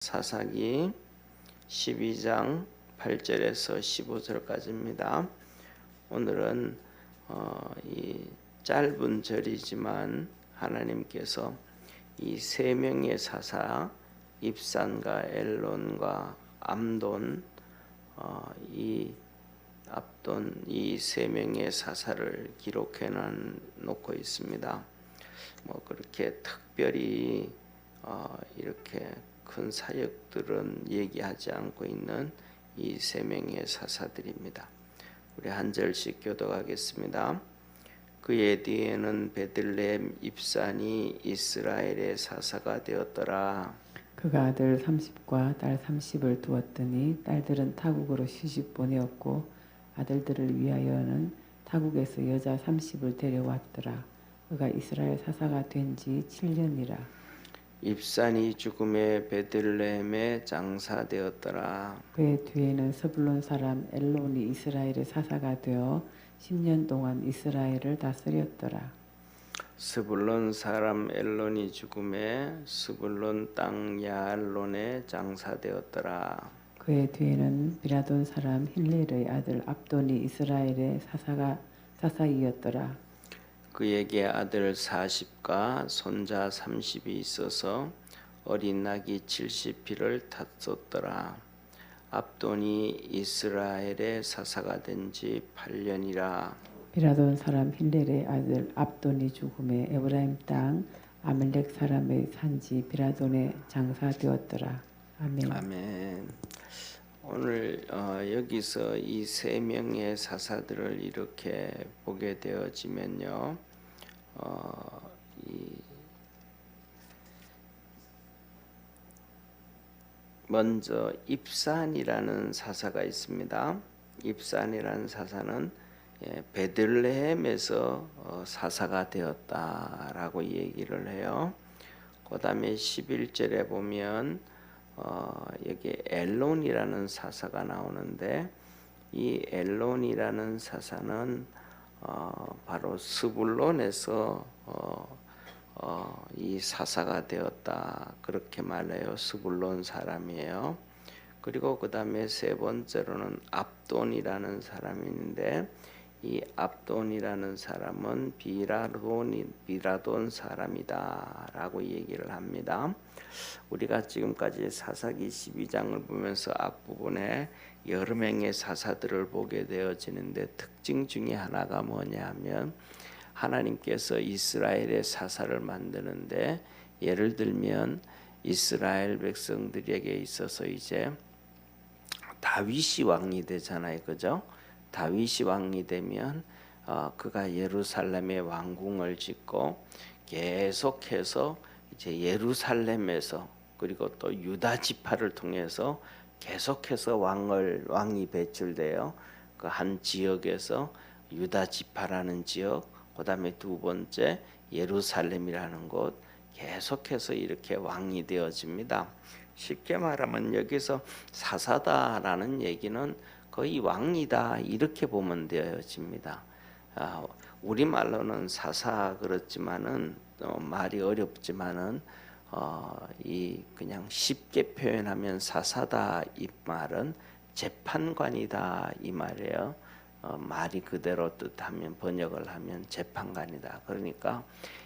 사사기 12장 8절에서 15절까지입니다. 오늘은 이 짧은 절이지만 하나님께서 이 세 명의 사사 입산과 엘론과 암돈 이 세 명의 사사를 기록해 놓고 있습니다. 뭐 그렇게 특별히 이렇게 큰 사역들은 얘기하지 않고 있는 이 세 명의 사사들입니다. 우리 한 절씩 교독하겠습니다. 그의 뒤에는 베들레헴 입산이 이스라엘의 사사가 되었더라. 그가 아들 30과 딸 30을 두었더니 딸들은 타국으로 시집 보내었고 아들들을 위하여는 타국에서 여자 30을 데려왔더라. 그가 이스라엘 사사가 된 지 7년이라. 입산이 죽음에 베들레헴에 장사되었더라. 그의 뒤에는 스불론 사람 엘론이 이스라엘의 사사가 되어 10년 동안 이스라엘을 다스렸더라. 스불론 사람 엘론이 죽음에 스불론 땅 야알론에 장사되었더라. 그의 뒤에는 비라돈 사람 힐렐의 아들 압돈이 이스라엘의 사사이었더라. 그에게 아들 40과 손자 30이 있어서 어린 낙이 70피를 탔었더라. 압돈이 이스라엘의 사사가 된 지 8년이라. 비라돈 사람 힐렐의 아들 압돈이 죽음에 에브라임 땅 아멜렉 사람의 산지 비라돈에 장사되었더라. 아멘. 아멘. 오늘 여기서 이 세 명의 사사들을 이렇게 보게 되어지면요, 먼저 입산이라는 사사가 있습니다. 입산이라는 사사는 베들레헴에서 사사가 되었다라고 얘기를 해요. 그 다음에 11절에 보면 여기 엘론이라는 사사가 나오는데, 이 엘론이라는 사사는 바로 스불론에서 이 사사가 되었다, 그렇게 말해요. 스불론 사람이에요. 그리고 그 다음에 세 번째로는 압돈이라는 사람이 있는데, 이 압돈이라는 사람은 비라돈 사람이다라고 얘기를 합니다. 우리가 지금까지 사사기 12장을 보면서 앞부분에 여러 명의 사사들을 보게 되어지는데, 특징 중에 하나가 뭐냐 하면 하나님께서 이스라엘의 사사를 만드는데, 예를 들면 이스라엘 백성들에게 있어서 이제 다윗이 왕이 되잖아요, 그죠? 다윗이 왕이 되면 그가 예루살렘에 왕궁을 짓고 계속해서 이제 예루살렘에서, 그리고 또 유다 지파를 통해서 계속해서 왕이 배출돼요. 그 한 지역에서 유다 지파라는 지역, 그다음에 두 번째 예루살렘이라는 곳, 계속해서 이렇게 왕이 되어집니다. 쉽게 말하면 여기서 사사다라는 얘기는 거의 왕이다, 이렇게 보면 되어집니다. 우리말로는 사사 그렇지만은 말이 어렵지만은 이 그냥 쉽게 표현하면 사사다 이 말은 재판관이다 이 말이에요. 말이 그대로 뜻하면, 번역을 하면 재판관이다. 그러니까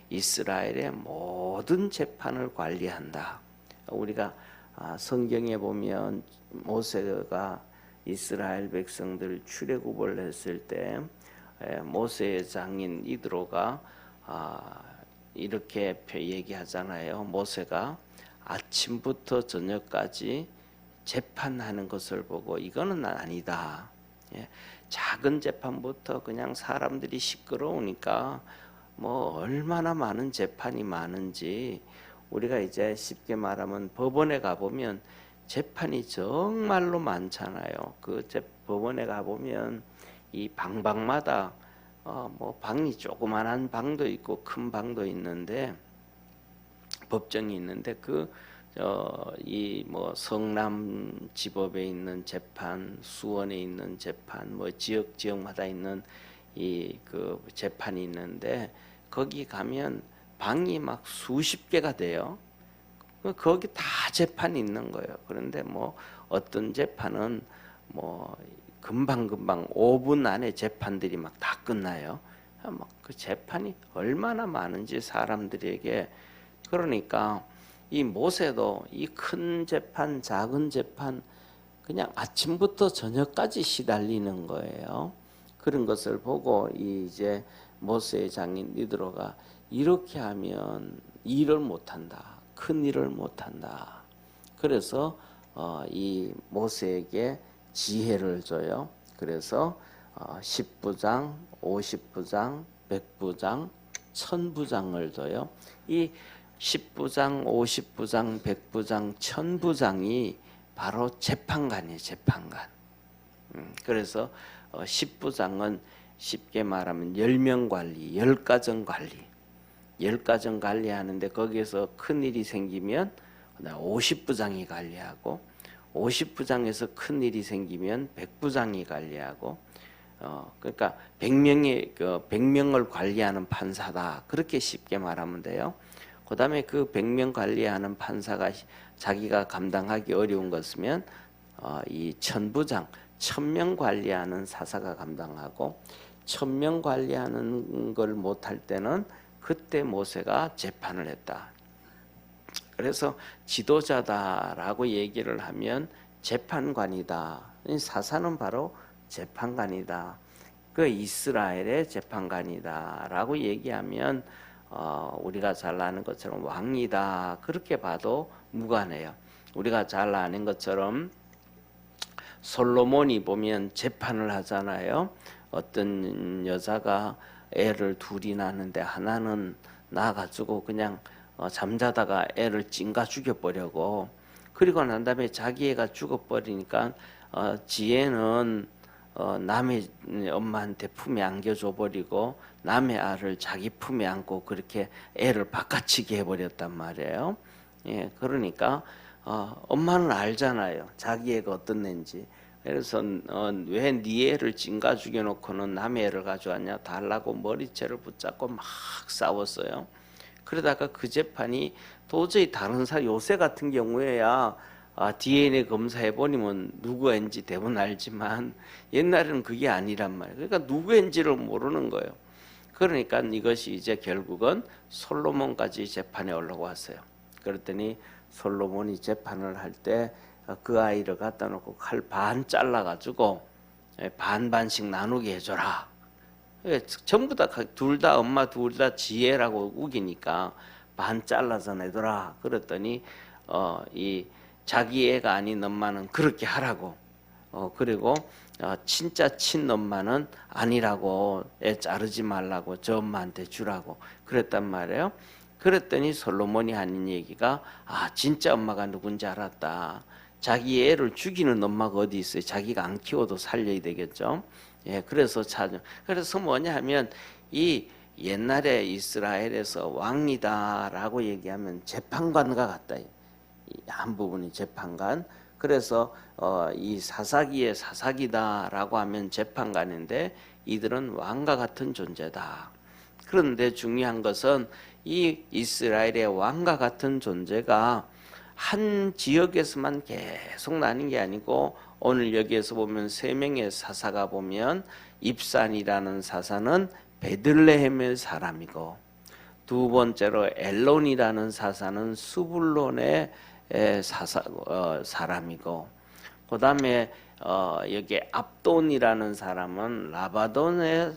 이스라엘의 모든 재판을 관리한다. 우리가 성경에 보면 모세가 이스라엘 백성들 출애굽을 했을 때 모세의 장인 이드로가 이렇게 얘기하잖아요. 모세가 아침부터 저녁까지 재판하는 것을 보고 이거는 아니다. 작은 재판부터 그냥 사람들이 시끄러우니까 뭐 얼마나 많은 재판이 많은지, 우리가 이제 쉽게 말하면 법원에 가보면 재판이 정말로 많잖아요. 그 법원에 가보면 이 방마다 뭐 방이 조그만한 방도 있고 큰 방도 있는데, 법정이 있는데 이 뭐 성남 지법에 있는 재판, 수원에 있는 재판, 뭐 지역마다 있는 이 그 재판이 있는데, 거기 가면 방이 막 수십 개가 돼요. 거기 다 재판이 있는 거예요. 그런데 뭐 어떤 재판은 뭐 금방금방 5분 안에 재판들이 막 다 끝나요. 막 그 재판이 얼마나 많은지 사람들에게. 그러니까 이 모세도 이 큰 재판, 작은 재판 그냥 아침부터 저녁까지 시달리는 거예요. 그런 것을 보고 이제 모세의 장인 이드로가 이렇게 하면 일을 못한다. 큰 일을 못한다. 그래서 이 모세에게 지혜를 줘요. 그래서 10부장, 50부장, 100부장, 1000부장을 줘요. 이 10부장, 50부장, 100부장, 1000부장이 바로 재판관이에요. 재판관. 그래서 10부장은 쉽게 말하면 10명 관리, 10가정 관리. 10가정 관리하는데 거기에서 큰일이 생기면 50부장이 관리하고 50부장에서 큰일이 생기면 100부장이 관리하고 그러니까 100명을 관리하는 판사다. 그렇게 쉽게 말하면 돼요. 그다음에 그 100명 관리하는 판사가 자기가 감당하기 어려운 것이면 이 1000부장, 1000명 관리하는 사사가 감당하고 1000명 관리하는 걸 못할 때는 그때 모세가 재판을 했다. 그래서 지도자다라고 얘기를 하면 재판관이다. 사사는 바로 재판관이다. 그 이스라엘의 재판관이다라고 얘기하면 우리가 잘 아는 것처럼 왕이다. 그렇게 봐도 무관해요. 우리가 잘 아는 것처럼 솔로몬이 보면 재판을 하잖아요. 어떤 여자가 애를 둘이 낳는데 하나는 낳아가지고 그냥 잠자다가 애를 찡가 죽여버리고 그리고 난 다음에 자기 애가 죽어버리니까 지혜는 남의 엄마한테 품에 안겨줘 버리고 남의 알을 자기 품에 안고 그렇게 애를 바꿔치기 해버렸단 말이에요. 예, 그러니까 엄마는 알잖아요. 자기 애가 어떤 애인지. 그래서 왜 네 애를 찡가 죽여놓고는 남의 애를 가져왔냐 달라고 머리채를 붙잡고 막 싸웠어요. 그러다가 그 재판이 도저히 다른 요새 같은 경우에야 DNA 검사해보면 누구 애인지 대부분 알지만 옛날에는 그게 아니란 말이에요. 그러니까 누구 애인지를 모르는 거예요. 그러니까 이것이 이제 결국은 솔로몬까지 재판에 올라왔어요. 그랬더니 솔로몬이 재판을 할 때 그 아이를 갖다 놓고 칼 반 잘라가지고 반반씩 나누게 해줘라. 전부 다 둘 다 엄마 둘 다 지혜라고 우기니까 반 잘라서 내더라. 그랬더니 이 자기 애가 아닌 엄마는 그렇게 하라고. 그리고 진짜 친엄마는 아니라고 애 자르지 말라고 저 엄마한테 주라고 그랬단 말이에요. 그랬더니 솔로몬이 하는 얘기가 진짜 엄마가 누군지 알았다. 자기 애를 죽이는 엄마가 어디 있어요? 자기가 안 키워도 살려야 되겠죠. 예, 그래서 그래서 뭐냐 하면 이 옛날에 이스라엘에서 왕이다라고 얘기하면 재판관과 같다. 한 부분이 재판관. 그래서 이 사사기의 사사기다라고 하면 재판관인데 이들은 왕과 같은 존재다. 그런데 중요한 것은 이 이스라엘의 왕과 같은 존재가 한 지역에서만 계속 나는 게 아니고 오늘 여기에서 보면 세 명의 사사가 보면 입산이라는 사사는 베들레헴의 사람이고 두 번째로 엘론이라는 사사는 수불론의 사람이고 그 다음에 여기 압돈이라는 사람은 라바돈의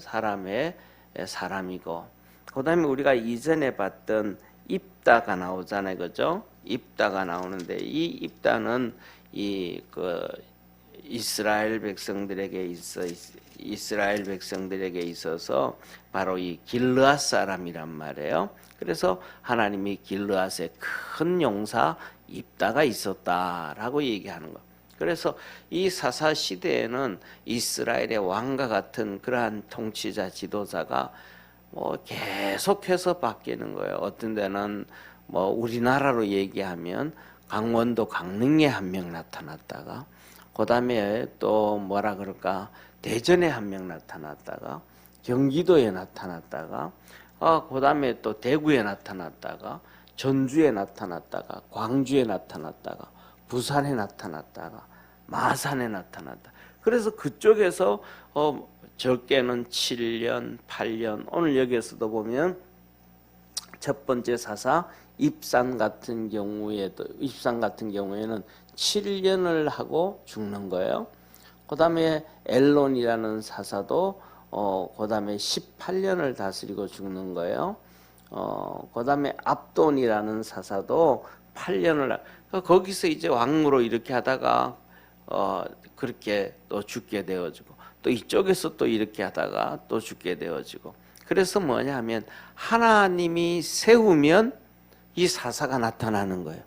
사람이고 그 다음에 우리가 이전에 봤던 입다가 나오잖아요. 그죠? 입다가 나오는데 이 입다는 이스라엘 백성들에게 있어서 바로 이 길르앗 사람이란 말이에요. 그래서 하나님이 길르앗에 큰 용사 입다가 있었다라고 얘기하는 거. 그래서 이 사사 시대에는 이스라엘의 왕과 같은 그러한 통치자 지도자가 계속해서 바뀌는 거예요. 어떤 데는 우리나라로 얘기하면 강원도 강릉에 한 명 나타났다가 그다음에 또 뭐라 그럴까 대전에 한 명 나타났다가 경기도에 나타났다가 그다음에 또 대구에 나타났다가 전주에 나타났다가 광주에 나타났다가 부산에 나타났다가 마산에 나타났다. 그래서 그쪽에서 적게는 7년, 8년, 오늘 여기에서도 보면 첫 번째 사사 입산 같은 경우에는 7년을 하고 죽는 거예요. 그다음에 엘론이라는 사사도 그다음에 18년을 다스리고 죽는 거예요. 그다음에 압돈이라는 사사도 8년을 거기서 이제 왕으로 이렇게 하다가 그렇게 또 죽게 되어지고 또 이쪽에서 또 이렇게 하다가 또 죽게 되어지고 그래서 뭐냐 하면 하나님이 세우면 이 사사가 나타나는 거예요.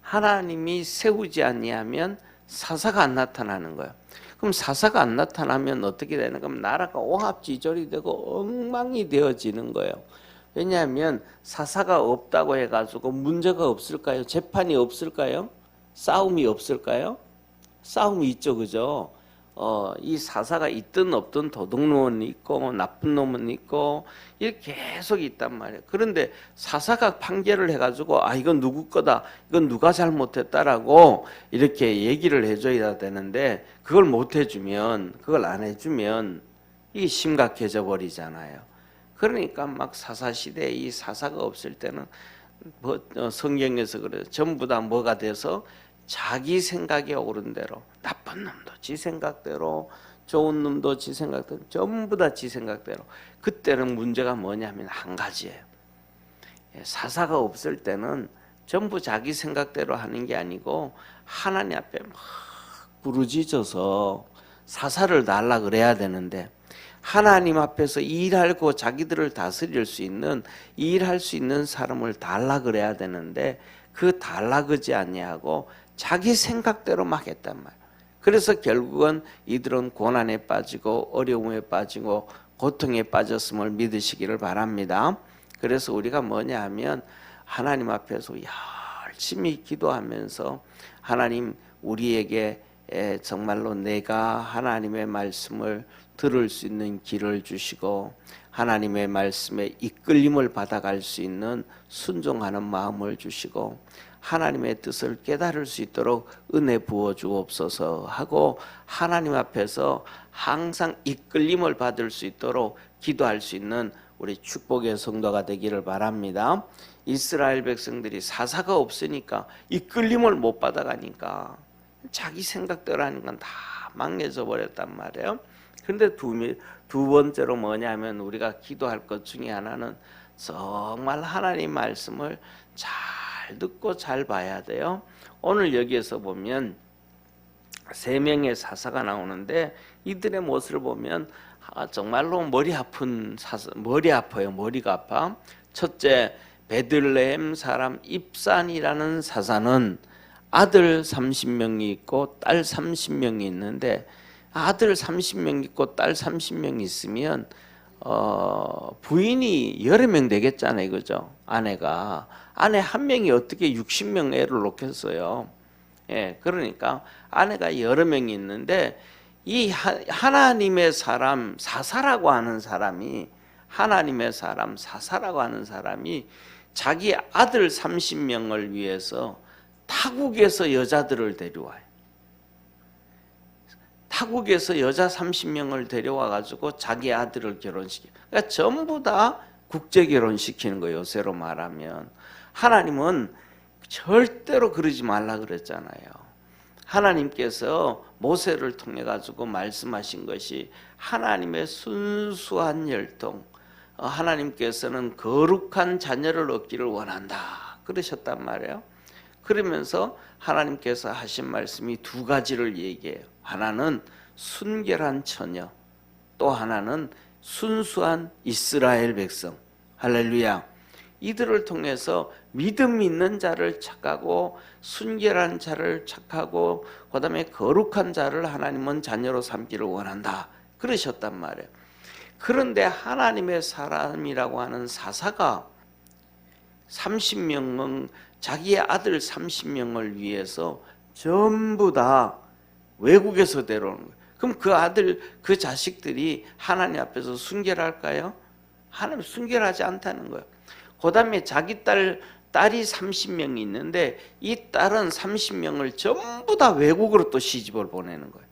하나님이 세우지 아니하면 사사가 안 나타나는 거예요. 그럼 사사가 안 나타나면 어떻게 되는 거면 나라가 오합지졸이 되고 엉망이 되어지는 거예요. 왜냐하면 사사가 없다고 해가지고 문제가 없을까요? 재판이 없을까요? 싸움이 없을까요? 싸움이 있죠, 그죠? 이 사사가 있든 없든 도둑놈은 있고 나쁜 놈은 있고 이렇게 계속 있단 말이에요. 그런데 사사가 판결을 해가지고 이건 누구 거다, 이건 누가 잘못했다라고 이렇게 얘기를 해줘야 되는데 그걸 못 해주면, 그걸 안 해주면 이게 심각해져 버리잖아요. 그러니까 막 사사 시대에 이 사사가 없을 때는 성경에서 그래요. 전부 다 뭐가 돼서 자기 생각에 오른 대로, 나쁜 놈도 지 생각대로, 좋은 놈도 지 생각대로, 전부 다 지 생각대로. 그때는 문제가 뭐냐면 한 가지예요. 사사가 없을 때는 전부 자기 생각대로 하는 게 아니고 하나님 앞에 막 부르짖어서 사사를 달라 그래야 되는데 하나님 앞에서 일하고 자기들을 다스릴 수 있는, 일할 수 있는 사람을 달라 그래야 되는데 그 달라 그러지 아니하고 자기 생각대로 막 했단 말이에요. 그래서 결국은 이들은 고난에 빠지고 어려움에 빠지고 고통에 빠졌음을 믿으시기를 바랍니다. 그래서 우리가 뭐냐 하면 하나님 앞에서 열심히 기도하면서 하나님 우리에게 정말로 내가 하나님의 말씀을 들을 수 있는 길을 주시고 하나님의 말씀에 이끌림을 받아갈 수 있는 순종하는 마음을 주시고 하나님의 뜻을 깨달을 수 있도록 은혜 부어 주옵소서 하고 하나님 앞에서 항상 이끌림을 받을 수 있도록 기도할 수 있는 우리 축복의 성도가 되기를 바랍니다. 이스라엘 백성들이 사사가 없으니까 이끌림을 못 받아가니까 자기 생각대로 하는 건 다 망해져 버렸단 말이에요. 그런데 두 번째로 뭐냐면 우리가 기도할 것 중에 하나는 정말 하나님 말씀을 잘 듣고 잘 봐야 돼요. 오늘 여기에서 보면 3명의 사사가 나오는데 이들의 모습을 보면 정말로 머리 아파요. 머리가 아파. 첫째, 베들레헴 사람 입산이라는 사사는 아들 30명이 있고 딸 30명이 있는데 아들 30명 있고 딸 30명 있으면 부인이 여러 명 되겠잖아요, 그죠? 아내 한 명이 어떻게 60명 애를 놓겠어요? 예, 그러니까 아내가 여러 명이 있는데 이 하나님의 사람 사사라고 하는 사람이 자기 아들 30명을 위해서 타국에서 여자들을 데려와요. 타국에서 여자 30명을 데려와 가지고 자기 아들을 결혼시켜요. 그러니까 전부 다 국제 결혼시키는 거예요. 요새로 말하면. 하나님은 절대로 그러지 말라 그랬잖아요. 하나님께서 모세를 통해 가지고 말씀하신 것이 하나님의 순수한 혈통, 하나님께서는 거룩한 자녀를 얻기를 원한다 그러셨단 말이에요. 그러면서 하나님께서 하신 말씀이 두 가지를 얘기해요. 하나는 순결한 처녀, 또 하나는 순수한 이스라엘 백성. 할렐루야. 이들을 통해서 믿음 있는 자를 착하고 순결한 자를 착하고 그다음에 거룩한 자를 하나님은 자녀로 삼기를 원한다 그러셨단 말이에요. 그런데 하나님의 사람이라고 하는 사사가 30명은 자기의 아들 30명을 위해서 전부 다 외국에서 데려오는 거예요. 그럼 그 아들, 그 자식들이 하나님 앞에서 순결할까요? 하나님 순결하지 않다는 거예요. 그다음에 자기 딸이 30명이 있는데 이 딸은 30명을 전부 다 외국으로 또 시집을 보내는 거예요.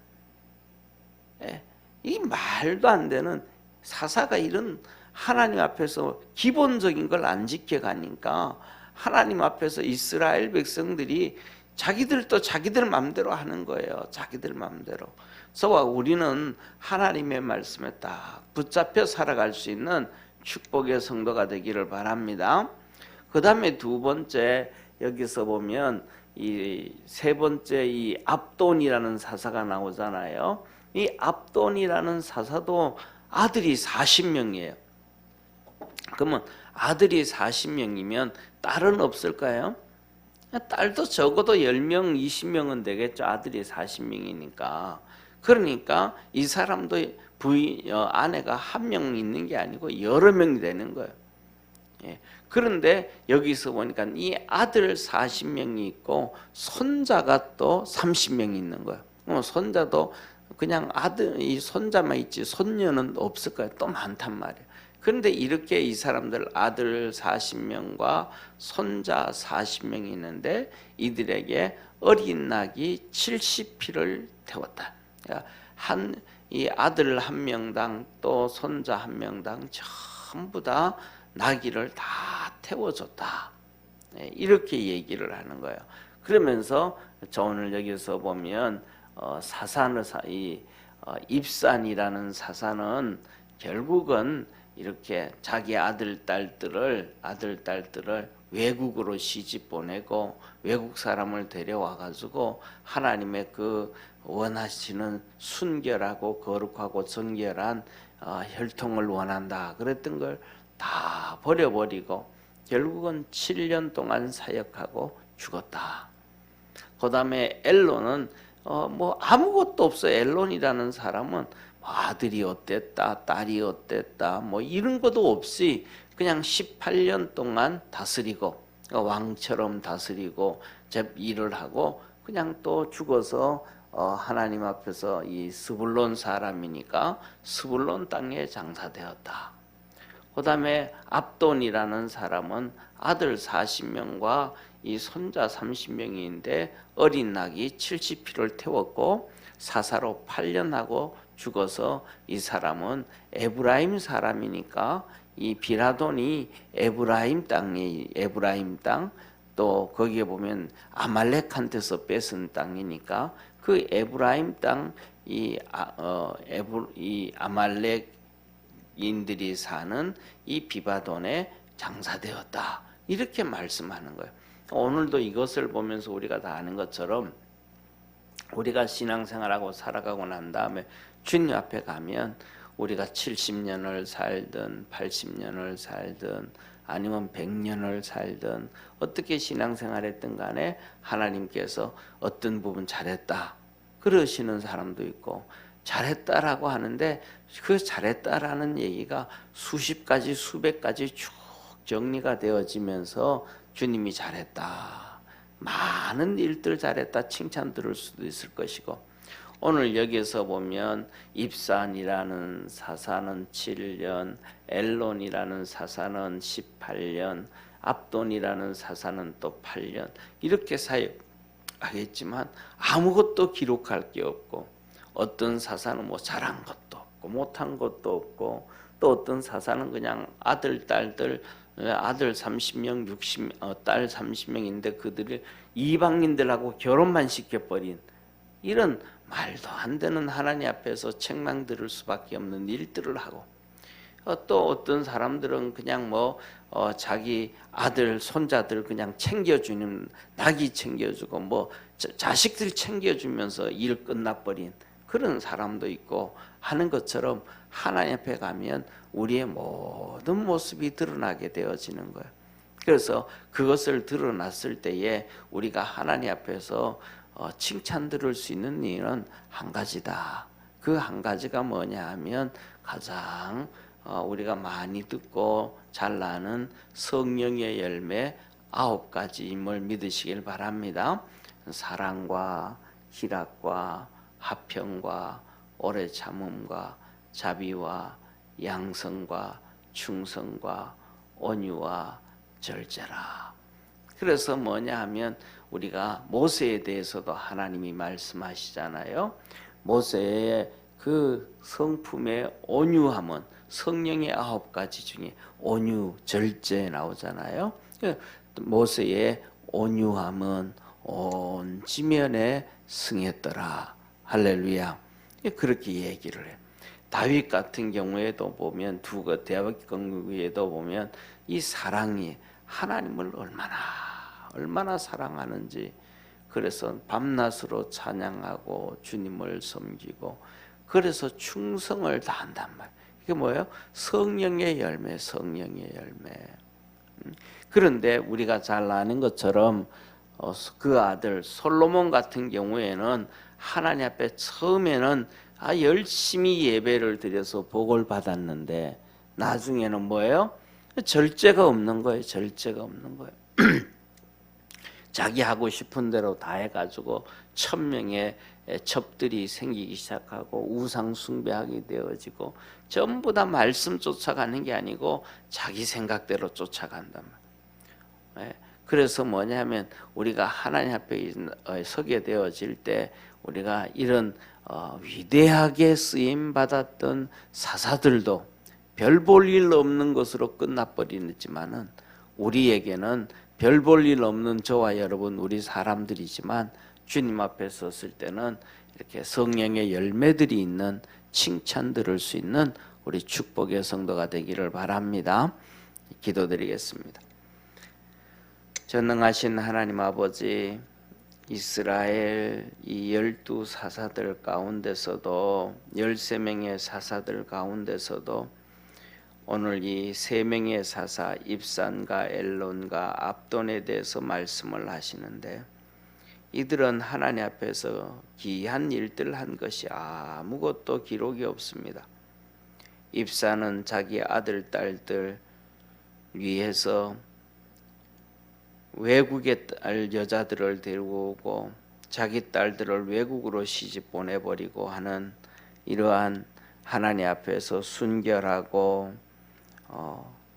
예, 이 말도 안 되는 사사가 이런 하나님 앞에서 기본적인 걸 안 지켜가니까 하나님 앞에서 이스라엘 백성들이 자기들도 자기들 마음대로 하는 거예요. 자기들 마음대로. 그래서 우리는 하나님의 말씀에 딱 붙잡혀 살아갈 수 있는 축복의 성도가 되기를 바랍니다. 그 다음에 두 번째, 여기서 보면 이 세 번째 이 압돈이라는 사사가 나오잖아요. 이 압돈이라는 사사도 아들이 40명이에요. 그러면 아들이 40명이면 딸은 없을까요? 딸도 적어도 10명, 20명은 되겠죠. 아들이 40명이니까. 그러니까 이 사람도 아내가 한 명 있는 게 아니고 여러 명이 되는 거예요. 예. 그런데 여기서 보니까 이 아들 40명이 있고 손자가 또 30명이 있는 거예요. 손자도 그냥 이 손자만 있지 손녀는 없을 거예요. 또 많단 말이에요. 그런데 이렇게 이 사람들 아들 40명과 손자 40명이 있는데 이들에게 어린 낙이 70피를 태웠다. 그러니까 이 아들 한 명당 또 손자 한 명당 전부 다 나귀를 다 태워줬다. 이렇게 얘기를 하는 거예요. 그러면서 저 오늘 여기서 보면 입산이라는 사사는 결국은 이렇게 자기 아들 딸들을 외국으로 시집 보내고 외국 사람을 데려와 가지고 하나님의 그 원하시는 순결하고 거룩하고 정결한 혈통을 원한다 그랬던 걸 다 버려버리고 결국은 7년 동안 사역하고 죽었다. 그 다음에 엘론은 뭐 아무것도 없어. 엘론이라는 사람은 아들이 어땠다, 딸이 어땠다, 뭐 이런 것도 없이 그냥 18년 동안 다스리고 왕처럼 다스리고 일을 하고 그냥 또 죽어서 하나님 앞에서 이 스불론 사람이니까 스불론 땅에 장사되었다. 그 다음에 압돈이라는 사람은 아들 40명과 이 손자 30명인데 어린 낙이 70피를 태웠고 사사로 8년 하고 죽어서 이 사람은 에브라임 사람이니까 이 비라돈이 에브라임 땅 또 거기에 보면 아말렉한테서 뺏은 땅이니까 그 에브라임 땅 이 아말렉인들이 사는 이 비바돈에 장사되었다. 이렇게 말씀하는 거예요. 오늘도 이것을 보면서 우리가 다 아는 것처럼 우리가 신앙생활하고 살아가고 난 다음에 주님 앞에 가면 우리가 70년을 살든 80년을 살든 아니면 100년을 살든 어떻게 신앙생활했든 간에 하나님께서 어떤 부분 잘했다 그러시는 사람도 있고 잘했다라고 하는데 그 잘했다라는 얘기가 수십 가지 수백 가지 쭉 정리가 되어지면서 주님이 잘했다 많은 일들 잘했다 칭찬 들을 수도 있을 것이고 오늘 여기서 보면 입산이라는 사사는 7년, 엘론이라는 사사는 18년, 압돈이라는 사사는 또 8년 이렇게 사역하겠지만 아무것도 기록할 게 없고 어떤 사사는 뭐 잘한 것도 없고 못한 것도 없고 또 어떤 사사는 그냥 아들 30명, 딸 30명인데 그들을 이방인들하고 결혼만 시켜버린 이런 말도 안 되는 하나님 앞에서 책망 들을 수밖에 없는 일들을 하고 또 어떤 사람들은 그냥 자기 아들 손자들 그냥 챙겨주는 낙이 챙겨주고 뭐 자식들 챙겨주면서 일 끝나버린 그런 사람도 있고 하는 것처럼 하나님 앞에 가면 우리의 모든 모습이 드러나게 되어지는 거예요. 그래서 그것을 드러났을 때에 우리가 하나님 앞에서 칭찬 들을 수 있는 일은 한 가지다. 그 한 가지가 뭐냐 하면 가장 우리가 많이 듣고 잘 아는 성령의 열매 9가지임을 믿으시길 바랍니다. 사랑과 희락과 화평과 오래 참음과 자비와 양성과 충성과 온유와 절제라. 그래서 뭐냐 하면 우리가 모세에 대해서도 하나님이 말씀하시잖아요. 모세의 그 성품의 온유함은 성령의 9가지 중에 온유, 절제 나오잖아요. 모세의 온유함은 온 지면에 승했더라. 할렐루야. 그렇게 얘기를 해요. 다윗 같은 경우에도 보면 다윗 경우에도 보면 이 사랑이 하나님을 얼마나 사랑하는지, 그래서 밤낮으로 찬양하고 주님을 섬기고, 그래서 충성을 다한단 말이에요. 이게 뭐예요? 성령의 열매, 성령의 열매. 그런데 우리가 잘 아는 것처럼 그 아들 솔로몬 같은 경우에는 하나님 앞에 처음에는 열심히 예배를 드려서 복을 받았는데 나중에는 뭐예요? 절제가 없는 거예요. 절제가 없는 거예요. 자기 하고 싶은 대로 다 해가지고 1000명의 첩들이 생기기 시작하고 우상 숭배하게 되어지고, 전부 다 말씀 쫓아가는 게 아니고 자기 생각대로 쫓아간단 말이에요. 그래서 뭐냐면 우리가 하나님 앞에 서게 되어질 때 우리가 이런 위대하게 쓰임 받았던 사사들도 별 볼 일 없는 것으로 끝나버리지만은, 우리에게는 별 볼 일 없는 저와 여러분, 우리 사람들이지만 주님 앞에 섰을 때는 이렇게 성령의 열매들이 있는, 칭찬 들을 수 있는 우리 축복의 성도가 되기를 바랍니다. 기도드리겠습니다. 전능하신 하나님 아버지, 이스라엘 이 12사사들 가운데서도 13명의 사사들 가운데서도 오늘 이 3명의 사사 입산과 엘론과 압돈에 대해서 말씀을 하시는데, 이들은 하나님 앞에서 기이한 일들을 한 것이 아무것도 기록이 없습니다. 입산은 자기 아들 딸들 위해서 외국의 여자들을 데리고 오고 자기 딸들을 외국으로 시집 보내버리고 하는 이러한 하나님 앞에서 순결하고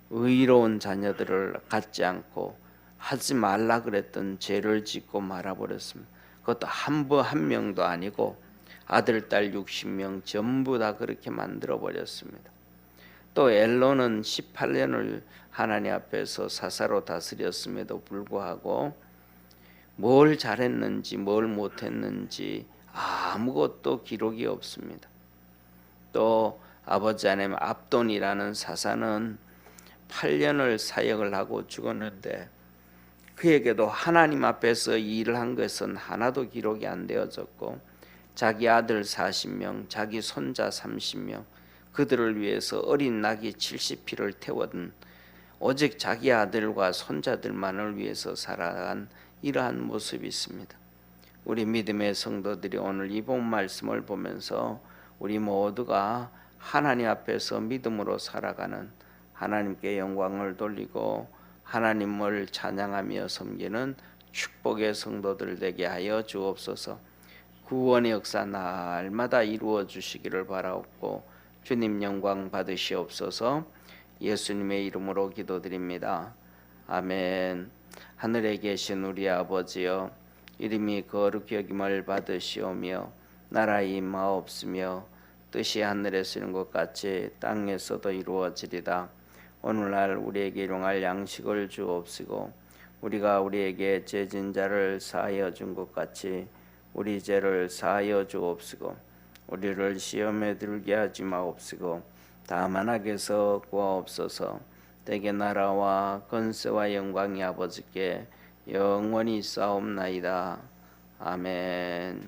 의로운 자녀들을 갖지 않고 하지 말라 그랬던 죄를 짓고 말아버렸습니다. 그것도 한 명도 아니고 아들 딸 60명 전부 다 그렇게 만들어 버렸습니다. 또 엘론은 18년을 하나님 앞에서 사사로 다스렸음에도 불구하고 뭘 잘했는지 뭘 못했는지 아무것도 기록이 없습니다. 또 아버지 하나님 압돈이라는 사사는 8년을 사역을 하고 죽었는데 그에게도 하나님 앞에서 일을 한 것은 하나도 기록이 안 되어졌고, 자기 아들 40명, 자기 손자 30명, 그들을 위해서 어린 낙이 70피를 태워든 오직 자기 아들과 손자들만을 위해서 살아간 이러한 모습이 있습니다. 우리 믿음의 성도들이 오늘 이 본 말씀을 보면서 우리 모두가 하나님 앞에서 믿음으로 살아가는, 하나님께 영광을 돌리고 하나님을 찬양하며 섬기는 축복의 성도들 되게 하여 주옵소서. 구원의 역사 날마다 이루어 주시기를 바라옵고 주님 영광 받으시옵소서. 예수님의 이름으로 기도드립니다. 아멘. 하늘에 계신 우리 아버지여, 이름이 거룩히 여김을 받으시오며 나라의 임하옵시며 뜻이 하늘에서 이룬 것 같이 땅에서도 이루어지리다. 오늘날 우리에게 일용할 양식을 주옵시고 우리가 우리에게 죄진 자를 사하여 준 것 같이 우리 죄를 사하여 주옵시고 우리를 시험에 들게 하지 마옵시고 다만 악에서 구하옵소서. 대개 나라와 권세와 영광이 아버지께 영원히 있사옵나이다. 아멘.